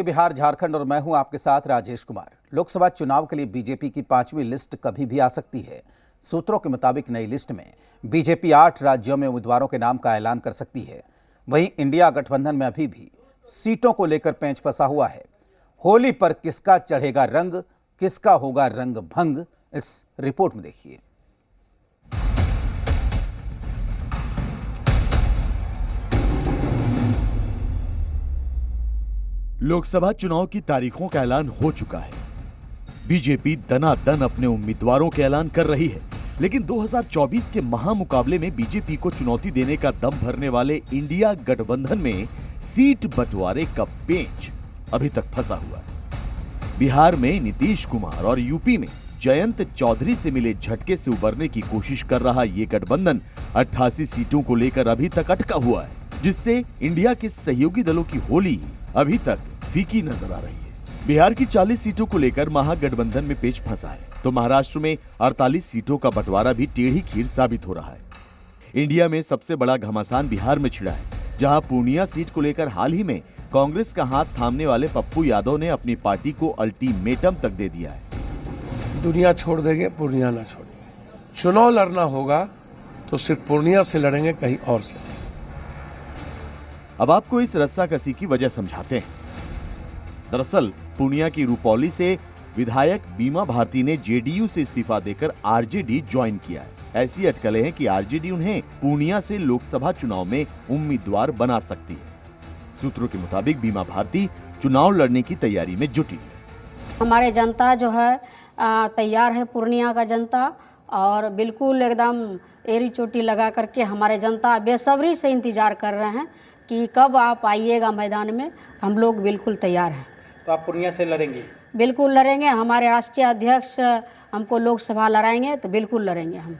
बिहार झारखंड और मैं हूं आपके साथ राजेश कुमार। लोकसभा चुनाव के लिए बीजेपी की 5वीं लिस्ट कभी भी आ सकती है। सूत्रों के मुताबिक नई लिस्ट में बीजेपी 8 राज्यों में उम्मीदवारों के नाम का ऐलान कर सकती है। वहीं इंडिया गठबंधन में अभी भी सीटों को लेकर पेंच फंसा हुआ है। होली पर किसका चढ़ेगा रंग, किसका होगा रंग भंग, इस रिपोर्ट में देखिए। लोकसभा चुनाव की तारीखों का ऐलान हो चुका है। बीजेपी दनादन अपने उम्मीदवारों के ऐलान कर रही है, लेकिन 2024 के महामुकाबले में बीजेपी को चुनौती देने का दम भरने वाले इंडिया गठबंधन में सीट बंटवारे का पेंच अभी तक फंसा हुआ है। बिहार में नीतीश कुमार और यूपी में जयंत चौधरी से मिले झटके से उबरने की कोशिश कर रहा ये गठबंधन 88 सीटों को लेकर अभी तक अटका हुआ है, जिससे इंडिया के सहयोगी दलों की होली अभी तक फीकी नजर आ रही है। बिहार की 40 सीटों को लेकर महागठबंधन में पेच फंसा है, तो महाराष्ट्र में 48 सीटों का बंटवारा भी टेढ़ी खीर साबित हो रहा है। इंडिया में सबसे बड़ा घमासान बिहार में छिड़ा है, जहां पूर्णिया सीट को लेकर हाल ही में कांग्रेस का हाथ थामने वाले पप्पू यादव ने अपनी पार्टी को अल्टीमेटम तक दे दिया है। दुनिया छोड़ देंगे, पूर्णिया ना छोड़ेंगे। चुनाव लड़ना होगा तो सिर्फ पूर्णिया से लड़ेंगे, कहीं और से। अब आपको इस रस्साकसी की वजह समझाते हैं। दरअसल पूर्णिया की रुपौली से विधायक बीमा भारती ने जेडीयू से इस्तीफा देकर आरजेडी ज्वाइन किया है। ऐसी अटकलें हैं कि आरजेडी उन्हें पूर्णिया से लोकसभा चुनाव में उम्मीदवार बना सकती है। सूत्रों के मुताबिक बीमा भारती चुनाव लड़ने की तैयारी में जुटी है। हमारे जनता जो है तैयार है, पूर्णिया का जनता, और बिल्कुल एकदम एड़ी चोटी लगा करके हमारे जनता बेसब्री से इंतजार कर रहे हैं कि कब आप आइएगा मैदान में। हम लोग बिल्कुल तैयार हैं। तो आप पूर्णिया से लड़ेंगे? बिल्कुल लड़ेंगे। हमारे राष्ट्रीय अध्यक्ष हमको लोकसभा लड़ाएंगे तो बिल्कुल लड़ेंगे हम।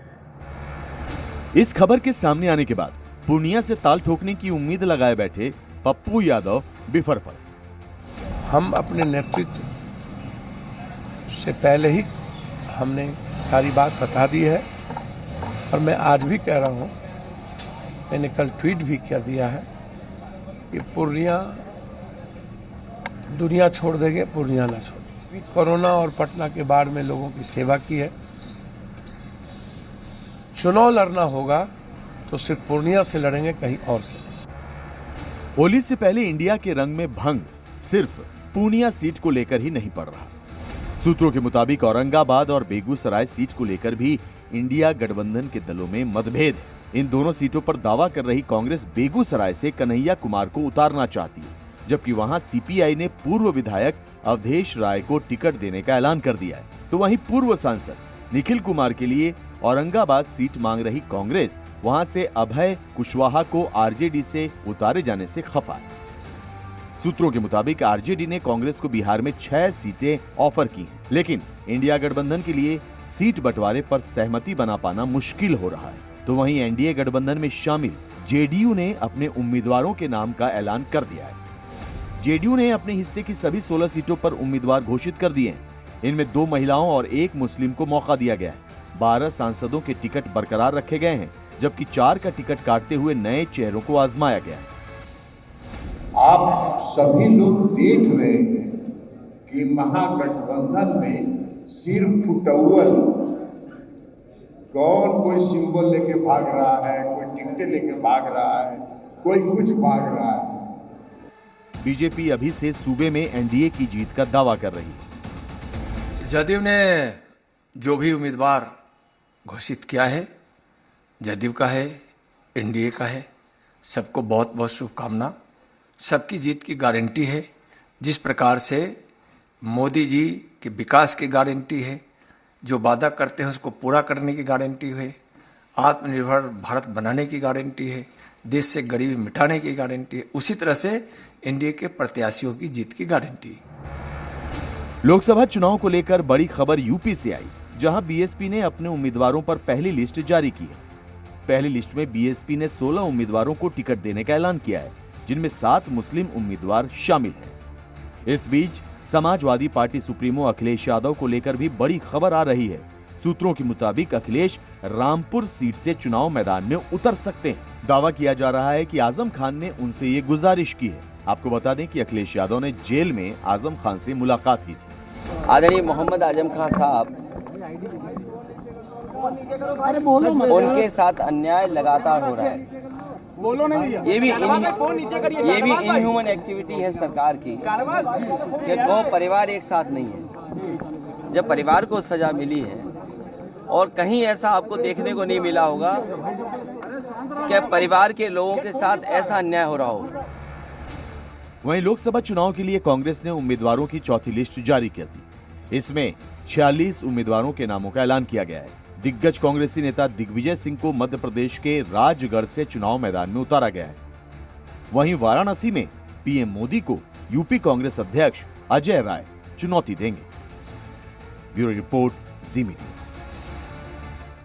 इस खबर के सामने आने के बाद पूर्णिया से ताल ठोकने की उम्मीद लगाए बैठे पप्पू यादव बिफर पड़े। हम अपने नेतृत्व से पहले ही हमने सारी बात बता दी है, और मैं आज भी कह रहा हूँ, मैंने कल ट्वीट भी कर दिया है कि पूर्णिया दुनिया छोड़ देंगे, पूर्णिया ना छोड़ेंगे। कोरोना और पटना के बाढ़ में लोगों की सेवा की है। चुनाव लड़ना होगा तो सिर्फ पूर्णिया से लड़ेंगे, कहीं और से। होली से पहले इंडिया के रंग में भंग सिर्फ पूर्णिया सीट को लेकर ही नहीं पड़ रहा। सूत्रों के मुताबिक औरंगाबाद और बेगूसराय सीट को लेकर भी इंडिया गठबंधन के दलों में मतभेद है। इन दोनों सीटों पर दावा कर रही कांग्रेस बेगूसराय से कन्हैया कुमार को उतारना चाहती है, जबकि वहां सीपीआई ने पूर्व विधायक अवधेश राय को टिकट देने का ऐलान कर दिया है। तो वहीं पूर्व सांसद निखिल कुमार के लिए औरंगाबाद सीट मांग रही कांग्रेस वहां से अभय कुशवाहा को आरजेडी से उतारे जाने से खफा है। सूत्रों के मुताबिक आरजेडी ने कांग्रेस को बिहार में 6 सीटें ऑफर की हैं, लेकिन इंडिया गठबंधन के लिए सीट बंटवारे पर सहमति बना पाना मुश्किल हो रहा है। तो वहीं एनडीए गठबंधन में शामिल जेडीयू ने अपने उम्मीदवारों के नाम का ऐलान कर दिया है। जेडीयू ने अपने हिस्से की सभी 16 सीटों पर उम्मीदवार घोषित कर दिए हैं। इनमें 2 महिलाओं और 1 मुस्लिम को मौका दिया गया है। 12 सांसदों के टिकट बरकरार रखे गए हैं, जबकि 4 का टिकट काटते हुए नए चेहरों को आजमाया गया है। आप सभी लोग देख रहे हैं कि महागठबंधन में सिर्फ फुटअव्वल कौन, कोई सिंबल लेके भाग रहा है, कोई टिकटें लेके भाग रहा है, कोई कुछ भाग रहा है। बीजेपी अभी से सूबे में एनडीए की जीत का दावा कर रही है। जदयू ने जो भी उम्मीदवार घोषित किया है, जदयू का है, एनडीए का है, सबको बहुत बहुत शुभकामना। सबकी जीत की गारंटी है। जिस प्रकार से मोदी जी के विकास की गारंटी है, जो वादा करते हैं उसको पूरा करने की गारंटी है, आत्मनिर्भर भारत बनाने की गारंटी है, देश से गरीबी मिटाने की गारंटी है, उसी तरह से एनडीए के प्रत्याशियों की जीत की गारंटी है। लोकसभा चुनाव को लेकर बड़ी खबर यूपी से आई, जहां बीएसपी ने अपने उम्मीदवारों पर पहली लिस्ट जारी की है। पहली लिस्ट में बीएसपी ने 16 उम्मीदवारों को टिकट देने का ऐलान किया है, जिनमें 7 मुस्लिम उम्मीदवार शामिल हैं। इस बीच समाजवादी पार्टी सुप्रीमो अखिलेश यादव को लेकर भी बड़ी खबर आ रही है। सूत्रों के मुताबिक अखिलेश रामपुर सीट से चुनाव मैदान में उतर सकते हैं। दावा किया जा रहा है कि आजम खान ने उनसे ये गुजारिश की है आपको बता दें कि अखिलेश यादव ने जेल में आजम खान से मुलाकात की थी। आदरणीय मोहम्मद आजम खान साहब, उनके साथ अन्याय लगातार हो रहा है। ये भी इनह्यूमन एक्टिविटी है सरकार की कि दो परिवार एक साथ नहीं है। जब परिवार को सजा मिली है और कहीं ऐसा आपको देखने को नहीं मिला होगा कि परिवार के लोगों के साथ ऐसा अन्याय हो रहा हो। वहीं लोकसभा चुनाव के लिए कांग्रेस ने उम्मीदवारों की चौथी लिस्ट जारी कर दी। इसमें 46 उम्मीदवारों के नामों का ऐलान किया गया है। दिग्गज कांग्रेसी नेता दिग्विजय सिंह को मध्य प्रदेश के राजगढ़ से चुनाव मैदान में उतारा गया है। वहीं वाराणसी में पीएम मोदी को यूपी कांग्रेस अध्यक्ष अजय राय चुनौती देंगे। ब्यूरो रिपोर्ट, जी मीडिया।